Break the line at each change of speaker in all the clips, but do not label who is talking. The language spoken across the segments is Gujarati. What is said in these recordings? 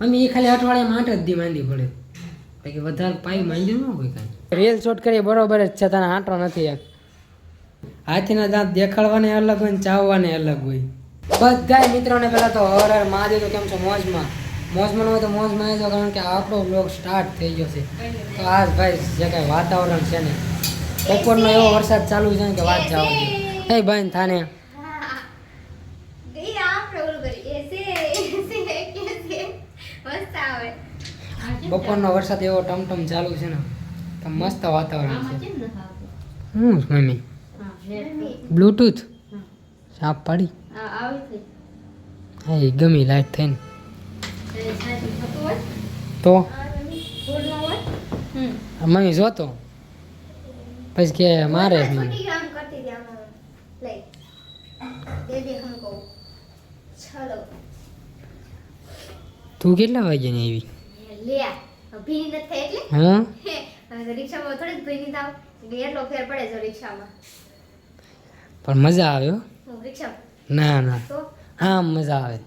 અમે એ ખાલી અઠવાડિયામાં 8 જ દી માંદી પડે, બાકી વધારે પાઈ માંદી ન હોય કાંઈ. રીલ શૂટ કરીએ બરોબર જ છે, તને આંટો નથી એક. હાથીના દાંત દેખાડવાને અલગ હોય ને ચાવવાને અલગ હોય. બધા મિત્રોને પહેલાં તો હર હર મહાદેવ. તો કેમ છો? મોજમાં ન હોય તો મોજમાં આવી જાઓ, કારણ કે આપણો બ્લોગ સ્ટાર્ટ થઈ ગયો છે. તો આજ ભાઈ જે કાંઈ વાતાવરણ છે ને, બપોરનો એવો વરસાદ ચાલુ છે ને કે વાત જવા દે. એ ભાઈ થાને બપોરનો વરસાદ એવો ટમટમ ચાલુ છે ને, તો મસ્ત વાતાવરણ છે. હું મમ્મી બ્લૂટૂથ સાપ પાડી હા, એ ગમી લાઈટ થઈને તો મમ્મી જોતો પછી કે મારે તું કેટલા વાગ્યાની આવી? હા
રિક્ષામાં થોડીક ભીની થાવ એટલો ફેર પડે છે રિક્ષામાં.
પણ મજા આવે હો
રિક્ષામાં.
ના ના
તો
હા મજા આવે.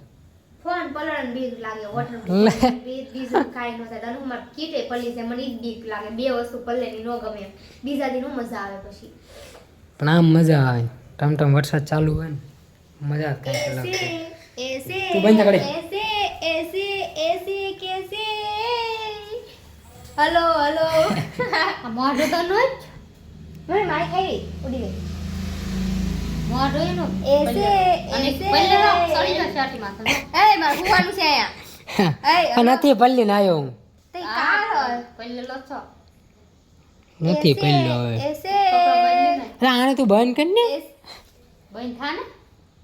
ફોન પલળન બીક લાગે, વોટર બીજું કાંઈ ન થાય. અને મારે કીટે પલ્લી છે, મને ઈ બીક લાગે. બે વસ્તુ પલ્લેની ન ગમે. બીજા દી નો મજા આવે પછી.
પણ આમ મજા આવે, ટમટમ વરસાદ ચાલુ હોય ને મજા જ કાંઈક અલગ છે. તું બંધ કરી.
હલો હલો મોઢો તો નો જ મને માઈ ખાઈ ઉડી ગઈ મોઢો એનો એસે અને પલ્લે સળી ના શાટી માં એ માર ભૂવાનું છે આયા
એ નથી પલ્લી ના આવ્યો હું
તે કાર પલ્લે લો છો
નથી પલ્લો હવે
એસે
આને તું બંધ કર ને
બંધ થા ને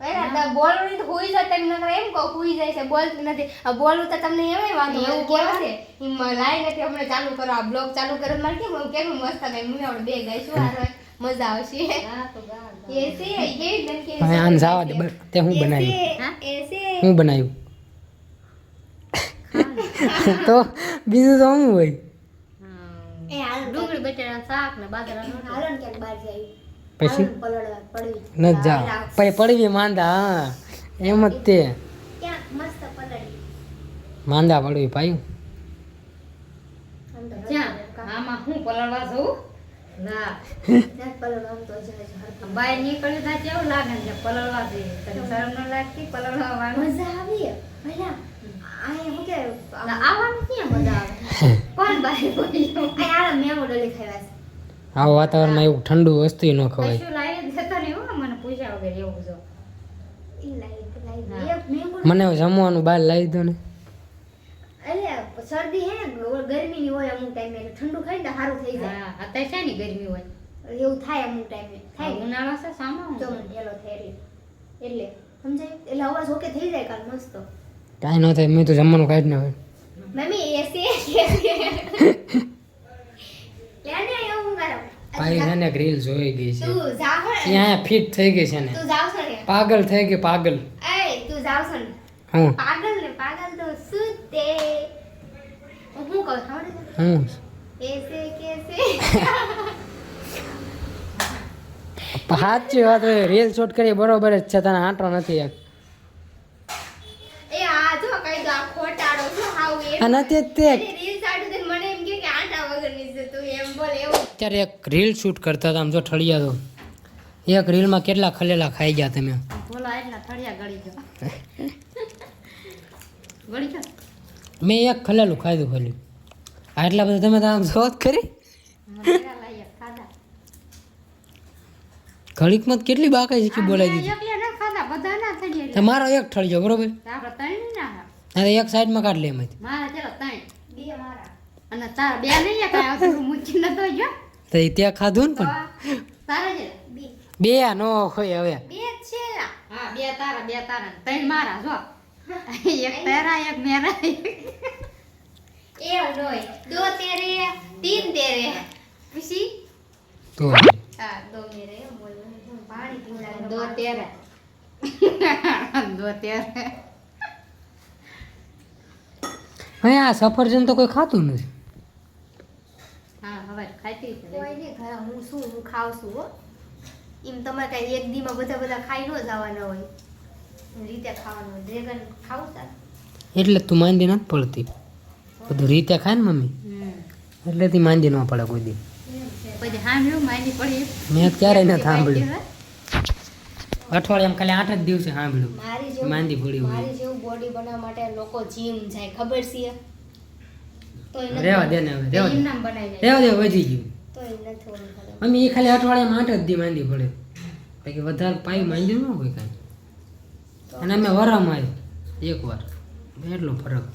એલા તા બોલણી તો હોઈ જાય તેમ નકર એમ કો હોઈ જાય છે બોલતી નથી. આ બોલું તો તમને એમય વાંધો એવું કેવા છે હિમ લાઈ નથી હમણે ચાલુ કરો આ બ્લોગ ચાલુ કરો માર કેમ કેવું મસ્ત ને હું આપણે બે ગાઈશું આ મજા આવશે. હા તો ગા એસે એ દન કે
હવે આન જાવા દે તે હું બનાવ્યું.
હા એસે
હું બનાવ્યું તો બીજું તો હું હોય.
એ હાલ ડુંગળી બટેટા શાક ને બાજરાનો હાલો ને ક્યાંક બહાર જાય
પછી
પલળવા પડવી
ન જા પછી પડવી માંદા. હા એમ જ તે
ક્યાં મસ્ત પલળી
માંદા પડવી ભાઈ.
જ્યાં આમાં હું પલળવા જઉં ના ત્યાં પલળવા તો જાય બહાર નીકળી તા કેવું લાગે ને પલળવા જઈએ તને શરમ ન લાગતી પલળવા મજા આવી ભલા આ હું કે આવવાનું ક્યાં મજા આવે કોણ બહાર બોલ્યો આ મેમો ડોલી ખાવા
આવું વાતાવરણમાં એવું ઠંડુ વસ્તુ ન ખવાય.
શું લાવી જતો ને હો મને પૂછ્યા વગર એવું જો ઈ લાવી એક મેમો
મને જમવાનું બહાર લાવી દો ને.
અરે શરદી હે ગરમીની હોય અમુક ટાઈમે ઠંડુ ખાઈને તો સારું થઈ જાય. હા અત્યારે શાની ગરમી હોય એવું થાય અમુક ટાઈમે થાય ઉનાળો છે સામો તો મને ઢેલો થાય એટલે સમજાય એટલે અવાજ ઓકે થઈ જાય કાલ મસ્ત
કાંઈ ન થાય. મેં તો જમવાનું કાંઈ જ ન હોય.
મમ્મી એસી લેને એવું કરો
ભાઈ છે ને ગ્રીલ જોઈ ગઈ છે.
તું જાવ ને
ત્યાં ફિટ થઈ ગઈ છે ને.
તું જાવ છો ને
પાગલ થઈ ગઈ પાગલ.
એ તું જાવ છો ને
હું
પાગલ તો સુતે હું કહું ખબર
હું
એસે કેસે
સાચી વાત હોય. રીલ શૂટ કરી બરોબર જ છે, તને આંટો નથી એક.
એ આ જો કઈ તો આ ખોટાડો છો હાવ એ
આ નથી જ તે.
રીલ સાડું દે મને એમ કે આટા વગરની છે તું એમ બોલ એવું
અત્યારે એક રીલ શૂટ કરતા હતા આમ જો ઠળિયા તો એક રીલમાં કેટલા ખલેલા ખાઈ ગયા તમે.
બોલા એટલા થળિયા ગળી ગયો ગળી ગયો
મેં એક ખલેલું ખાધું ખાલી. આટલા બધા તમે આમ શોધ કરી
મને લાયા ખાધા
ઘડીકમાં તો કેટલી બાકાઈ શીખી બોલાવી દીધી.
એકલા ના ખાધા બધા ના થળિયા
તમારો એક ઠળિયો બરોબર.
આપણે ત્રણ ના
હા એક સાઈડમાં કાઢ લે એમાંથી.
મારા ચલો ત્રણ બે મારા અને તાર બે નહીં કાંઈ આવતું મૂકી નતો જો
તો એ ત્યાં ખાધું ને પણ
તારા છે
બે નો હોય હવે.
બે છે હા બે તારા ત્રણ મારા જો એક તારા એક મેરા એ નોય દો તેરે તીન તેરે પછી
તો
હા દો મેરે બોલ પાણી પીલા દો તેરે દો તેરે
હવે આ સફરજન તો કોઈ ખાતું નથી.
હા હવે ખાતી છે કોઈ નહીં ઘરે હું ખાવ છું હો એમ તમારે કાંઈ એક દીમાં બધા ખાઈ ન જવાના હોય રીતે ખાવાનું ડ્રેગન ખાવું તાર
એટલે તું માંદી નથી પડતી બધું રીતે ખાય ને મમ્મી એટલે તી માંદી ન પડે કોઈ દી
પછી સાંભળ્યું માંદી પડી
મેં ક્યારેય નથી સાંભળ્યું અઠવાડિયામાં ખાલી 8 જ દિવસે સાંભળ્યું
મારી જેવું
માંદી પડી હોય
મારી જેવું બોડી બનાવવા માટે લોકો જીમ જાય ખબર છે તો
રેવા દે ને હવે રેવા દે
નામ બનાવી
રેવા દે વધી ગયું
તો એ નથી ઓલું ખબર.
મમ્મી એ ખાલી અઠવાડિયામાં 8 જ દી માંદી પડે બાકી વધારે પાયું માંદી ન હોય કાંઈ અને અમે વરામાં આવ્યું એકવાર એટલો ફરક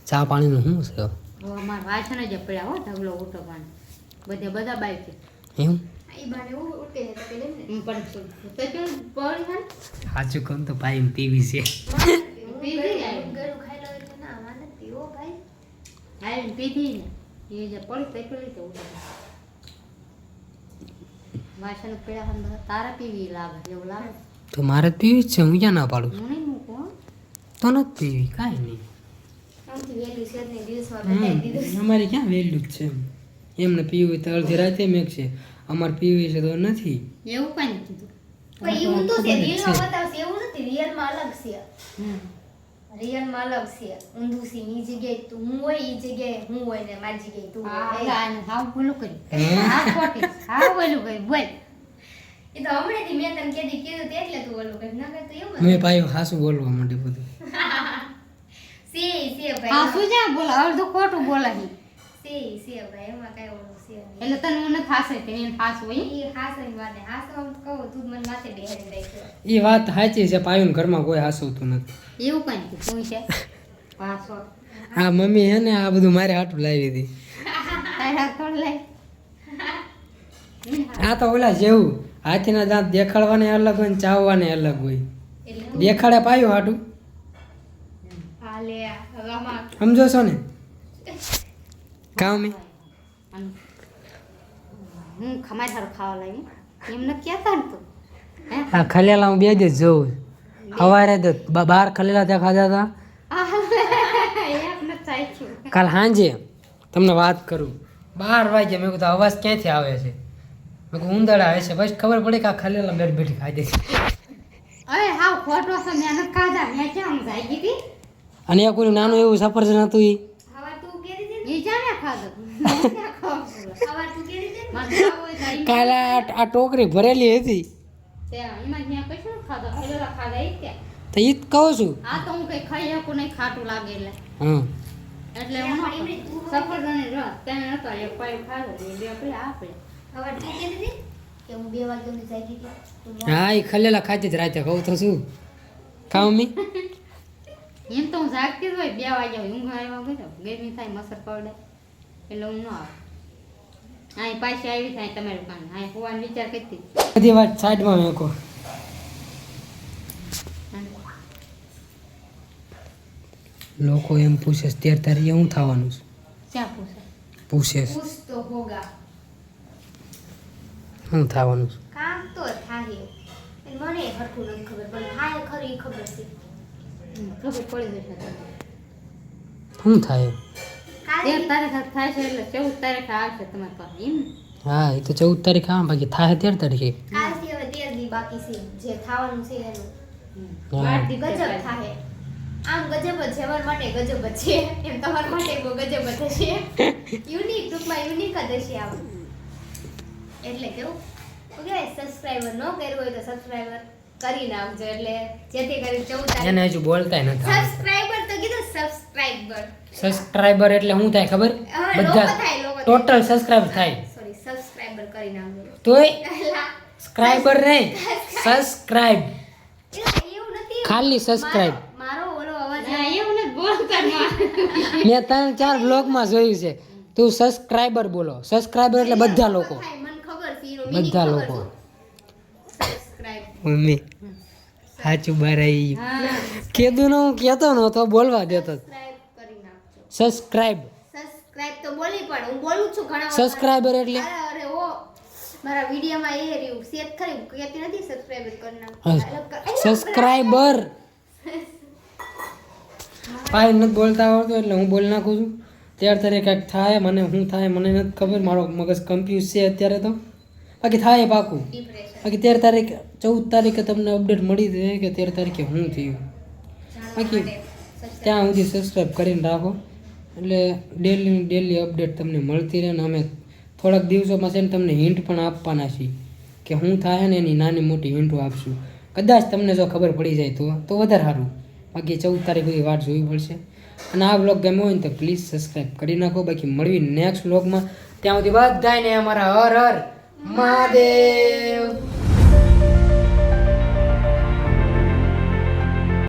ચા પાણીનું શું છે
અમાર વાસણ જ પડ્યા હો ઢગલો ઉઠવાનું બધા બાઈક છે
એમ
ઈ બાને ઉઠે છે તો કે લેને
હું પણ છું તો કેમ પડી હા
સાચું કહું તો પાઈ પીવી છે
પીધી જાય
ગળું ખાઈ લો એટલે ના માને પીવો ભાઈ
હાલ પીધી ને એ જે પડી તે પેલી તો ઉઠે વાસણ પડ્યા હતા તારા પીવી લાગે એવું લાગે
તો મારે જ પીવી જ છે હું ક્યાં ના પાડું
હું નહીં મૂકું હો.
તો નથી પીવી કાંઈ નહીં
આમથી વેલી છે ને દિવસમાં બતાવી દીધું
અમારે ક્યાં વેલ્યુ જ છે એમને પીવું હોય તો અડધી રાતે મેક છે અમારે પીવી છે તો નથી
એવું કાંઈ નથી કીધું
પણ એવું તો છે રીલમાં બતાવશે એવું નથી રિયલમાં અલગ છે
હમ
રિયલમાં અલગ છે ઊંધું છે ઈ જગ્યાએ તું હું હોય ઈ જગ્યાએ હું હોય ને મારી જગ્યાએ તું હોય
હાવ બોલું કરી હાવ ખોટી હાવ બોલું કરી બોલ
એ તો હમણાંથી મેં તને કીધી કીધું તે એટલે તું ઓલું કરી નકર તો એવું
મેં પાયું હાસું બોલવા માંડી બધું
છે
હા
ભાઈ
શું જા બોલે અડધું ખોટું બોલે
છે ભાઈ એમાં કઈ ઓલું છે નહીં.
એટલે તને મને થાશે કે એને થાસ હોય
ઈ હાસની વાત હે હાસો આમ કહું તું જ મને માથે બેહાડી રાખ્યો
એ વાત સાચી છે પાયું ઘરમાં કોઈ હાસવતું નથી
એવું કઈ નથી શું છે પાસો
આ મમ્મી હે ને આ બધું મારે હાટું લાવી હતી
તારા થોડ લઈ
આ તો ઓલા જેવું હાથીના દાંત દેખાડવાને અલગ હોય ને ચાવવાને અલગ હોય
એટલે
દેખાડે પાયું હાટું
હા લે હવામાં
સમજો છો ને કામ મેં
હું ખમાઈ થારું ખાવા લાવી એમ ન કહેતા ને તું હે
આ ખલેલા હું બે જ જોઉં સવારે તો બહાર ખલેલા ત્યાં ખાધા હતા
એક ન ચાખ્યું
કાલ સાંજે તમને વાત કરું 12 વાગે મેં કીધું અવાજ ક્યાંથી આવે છે મેં કીધું ઉંદરડા આવે છે પછી ખબર પડી કે આ ખલેલા બેઠ બેઠી ખાધી છે
અરે હાવ ખોટો છે મેં ન ખાધા મેં કેમ જાય ગીધી
અને એક કોઈ નાનું એવું સફરજન હતું ઈ
હવા તું કેરી દે
એ જાણે ખાધું
હવા તું કેરી દે
કાલે આ ટોકરી ભરેલી હતી
એમાં ત્યાં કશું ખાધો પેલા ખાધા એ ત્યાં
તો ઈ જ કહું છું
આ તો હું કઈ ખાઈ શકું નહીં ખાટું લાગે
હા
એટલે હું સફરજન જ તેને નતો એક પાય ખાધો એ બે પેલા આપણે
હવા તું કેરી દે કે હું 2 વાગ્યાની જાગી હતી તું
હા એ ખલેલા ખાતી જ રાતે કહું તો શું ખાવ મી
એમ તો હું જાગતી જ હોય 2 વાગ્યા હોય ઊંઘ આવ્યા ગયો ગરમી થાય મસર પડે એટલે હું ન આવે અહીં પાછી આવી થાય તમારું કામ અહીં હોવાનો વિચાર કરતી
બધી વાત સાઈડમાં મેકો લોકો એમ પૂછે છે તેર તારીખે હું થવાનું છે
ક્યાં પૂછે
પૂછે છે
પૂછ તો હોગા
હું થવાનું છે
કામ તો થાય એટલે મને હરખું નથી ખબર પણ થાય ખરી ઈ ખબર છે
ખબર પડી જશે તમને.
શું થાય
કાલે
13 તારીખે થાય છે એટલે 14 તારીખે આવશે તમારી પાસે એમ ને?
હા એ તો 14 તારીખે આવે બાકી થાય 13 તારીખે
કાલથી હવે 13 દી બાકી છે જે થવાનું છે એનું
હા.
12 દી
ગજબ થાય આમ ગજબ જ છે અમારા માટે ગજબ જ છે એમ તમારા માટે બહુ ગજબ જ હશે યુનિક ટૂંકમાં યુનિક જ હશે આમ એટલે કેવું ઓકે સબસ્ક્રાઇબર ન કર્યું હોય તો સબસ્ક્રાઇબર કરી નાખજો એટલે જેથી કરી 14
એને હજુ બોલતાય નથી આવડતું.
સબસ્ક્રાઇબર તો કીધું સબસ્ક્રાઇબર
સબસ્ક્રાઇબર એટલે શું થાય ખબર
હા,
બધા
લોકો થાય, લોકો થાય.
ટોટલ સબસ્ક્રાઇબ થાય
સોરી સબસ્ક્રાઇબર કરી નાખજો
તોય
એલા,
સ્ક્રાઇબર નહીં સબસ્ક્રાઇબ
એવું નથી
ખાલી subscribe.
મારો ઓલો અવાજ
ના, એવું નથી બોલતા ના.
મેં 3-4 બ્લોગમાં જોયું છે તું સબસ્ક્રાઇબર બોલો સબસ્ક્રાઇબર એટલે બધા લોકો
થાય, મને ખબર છે એનો meaning
બધા
ખબર
લોકો
છે. સબસ્ક્રાઇબ
મમ્મી સાચું બાર આવી
હા
કીધું ને હું કહેતો નતો બોલવા દેતો
સબસ્ક્રાઇબ કરી નાખજો
સબસ્ક્રાઇબ
સબસ્ક્રાઇબ તો બોલી પણ હું બોલું છું ઘણા વખત.
સબસ્ક્રાઇબર એટલે
અરે અરે ઓ મારા વિડિયોમાં એ રહ્યું સેટ ખરી કહેતી નથી સબસ્ક્રાઇબ કરી નાખજો
સબસ્ક્રાઇબર પાય નથી બોલતા આવડતું એટલે હું બોલી નાખું છું 13 તારીખે કાંઈક થાય મને શું થાય મને નથી ખબર મારો મગજ કન્ફ્યુઝ છે અત્યારે તો બાકી થાય પાકું
ડિપ્રેશન
બાકી 13 તારીખ 14 તારીખે તમને અપડેટ મળી જાય કે 13 તારીખે શું થયું. બાકી ત્યાં સુધી સબસ્ક્રાઈબ કરીને રાખો એટલે ડેલી અપડેટ તમને મળતી રહે. ને અમે થોડાક દિવસોમાં છે ને તમને હિન્ટ પણ આપવાના છીએ કે શું થાય ને એની નાની મોટી હિન્ટો આપશું. કદાચ તમને જો ખબર પડી જાય તો વધારે સારું. બાકી 14 તારીખ સુધી વાટ જોવી પડશે. અને આ બ્લોગ ગમ્યો હોય ને તો પ્લીઝ સબસ્ક્રાઈબ કરી નાખો. બાકી મળવી નેક્સ્ટ બ્લોગમાં. ત્યાં સુધી બધાને અમારા હર હર મહાદેવ.